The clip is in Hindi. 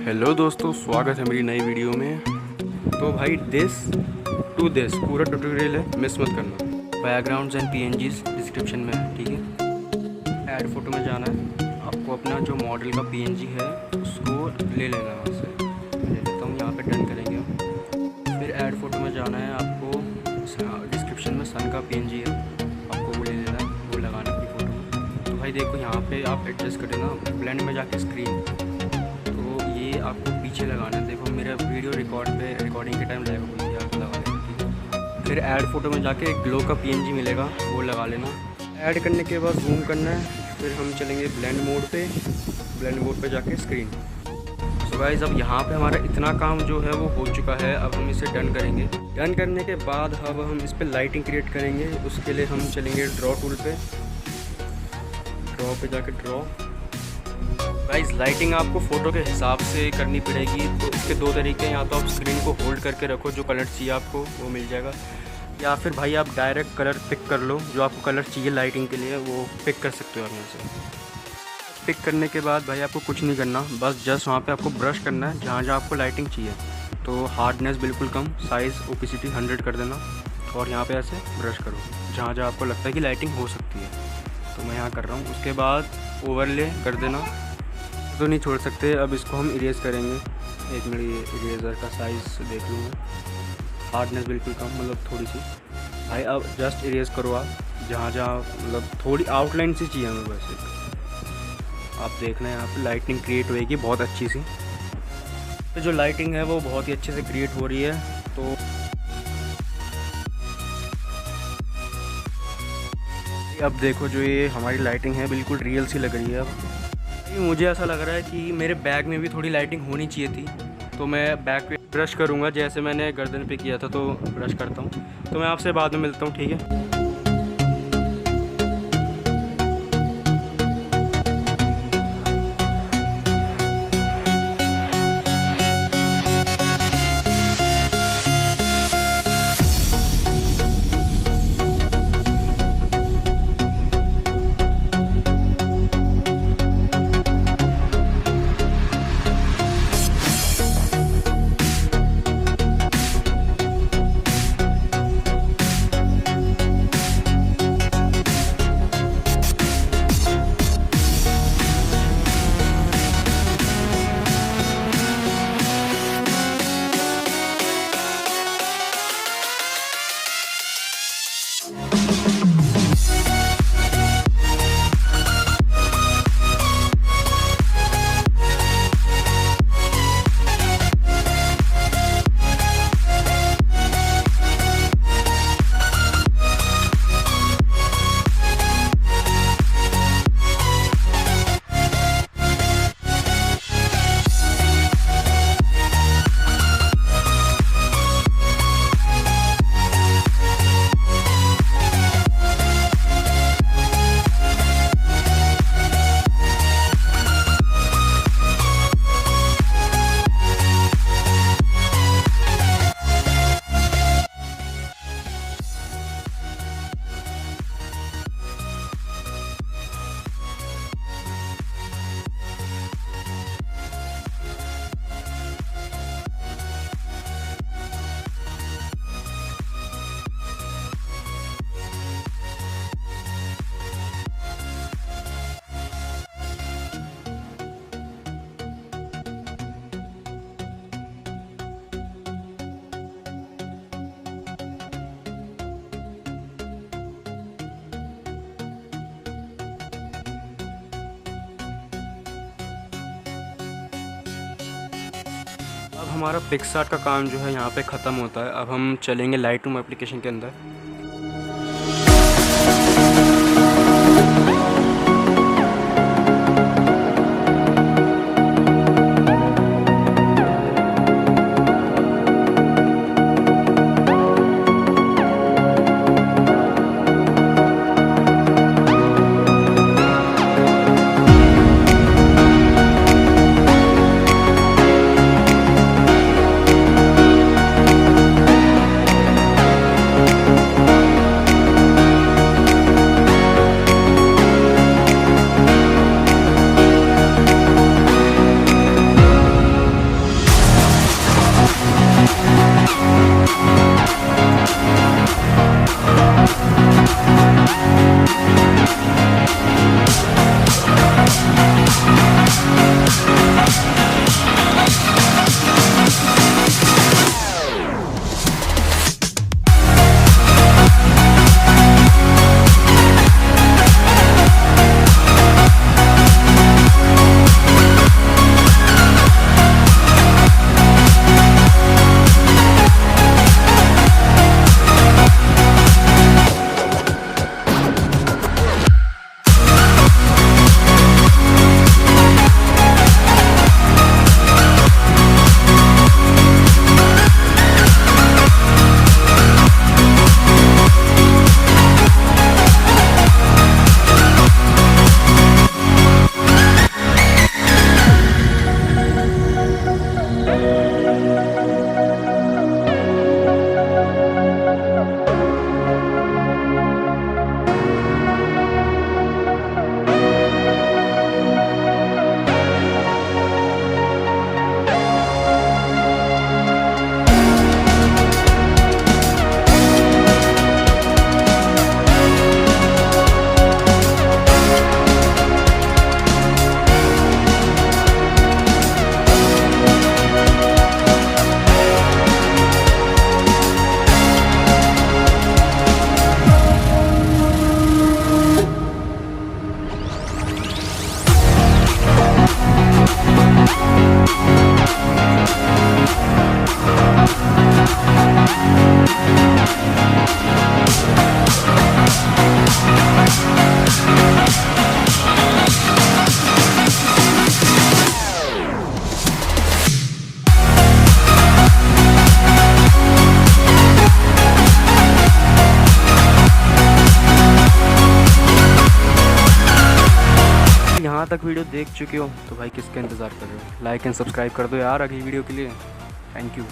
हेलो दोस्तों, स्वागत है मेरी नई वीडियो में। तो भाई दिस पूरा ट्यूटोरियल है, मिस मत करना। बैकग्राउंड्स एंड पीएनजीज डिस्क्रिप्शन में है, ठीक है। ऐड फोटो में जाना है आपको, अपना जो मॉडल का पीएनजी है उसको ले लेना है वहाँ से। ले लेता हूँ, यहाँ पे डन करेंगे हम। फिर ऐड फोटो में जाना है आपको, डिस्क्रिप्शन में सन का पीएनजी है, आपको वो ले लेना है, वो लगाना है अपनी फ़ोटो में। तो भाई देखो यहाँ पे आप एडजस्ट कर देना, ब्लेंड में जाके स्क्रीन, ये आपको पीछे लगाना है। देखो मेरा वीडियो रिकॉर्डिंग के टाइम लगेगा, कोई आप लगा लेना। फिर ऐड फोटो में जाके ग्लो का पीएनजी मिलेगा, वो लगा लेना। ऐड करने के बाद जूम करना है, फिर हम चलेंगे ब्लेंड मोड पे जाके स्क्रीन। सो गाइस, अब यहाँ पे हमारा इतना काम जो है वो हो चुका है। अब हम इसे डन करेंगे। डन करने के बाद अब हम इस पर लाइटिंग क्रिएट करेंगे। उसके लिए हम चलेंगे ड्रॉ टूल पे, ड्रॉ पे जाके ड्रॉ। गाइस, लाइटिंग आपको फ़ोटो के हिसाब से करनी पड़ेगी। तो इसके दो तरीके हैं, या तो आप स्क्रीन को होल्ड करके रखो, जो कलर चाहिए आपको वो मिल जाएगा, या फिर भाई आप डायरेक्ट कलर पिक कर लो, जो आपको कलर चाहिए लाइटिंग के लिए वो पिक कर सकते हो आप यहाँ से। पिक करने के बाद भाई आपको कुछ नहीं करना, बस जस्ट वहाँ पे आपको ब्रश करना है जहाँ जहाँ आपको लाइटिंग चाहिए। तो हार्डनेस बिल्कुल कम, साइज़ ओपेसिटी 100 कर देना, और यहाँ पे ऐसे ब्रश करो जहाँ जहाँ आपको लगता है कि लाइटिंग हो सकती है। तो मैं यहाँ कर रहा हूँ। उसके बाद ओवरले कर देना, तो नहीं छोड़ सकते। अब इसको हम इरेज करेंगे। एक मिनट, ये इरेज़र का साइज़ देख लूँगा, हार्डनेस बिल्कुल कम, मतलब थोड़ी सी। भाई अब जस्ट इरेज करो आप जहाँ जहाँ, मतलब थोड़ी आउटलाइन सी चाहिए हमें वैसे। आप देखना है यहाँ पे लाइटिंग क्रिएट होएगी बहुत अच्छी सी। तो जो लाइटिंग है वो बहुत ही अच्छे से क्रिएट हो रही है। तो अब देखो, जो ये हमारी लाइटिंग है बिल्कुल रियल सी लग रही है। अब मुझे ऐसा लग रहा है कि मेरे बैग में भी थोड़ी लाइटिंग होनी चाहिए थी। तो मैं बैग पे ब्रश करूँगा, जैसे मैंने गर्दन पे किया था, तो ब्रश करता हूँ। तो मैं आपसे बाद में मिलता हूँ, ठीक है। अब हमारा पिक्सार्ट का काम जो है यहाँ पे ख़त्म होता है। अब हम चलेंगे लाइटरूम एप्लीकेशन के अंदर। यहाँ तक वीडियो देख चुके हो तो भाई किसका इंतज़ार कर रहे हो? लाइक एंड सब्सक्राइब कर दो यार अगली वीडियो के लिए। Thank you.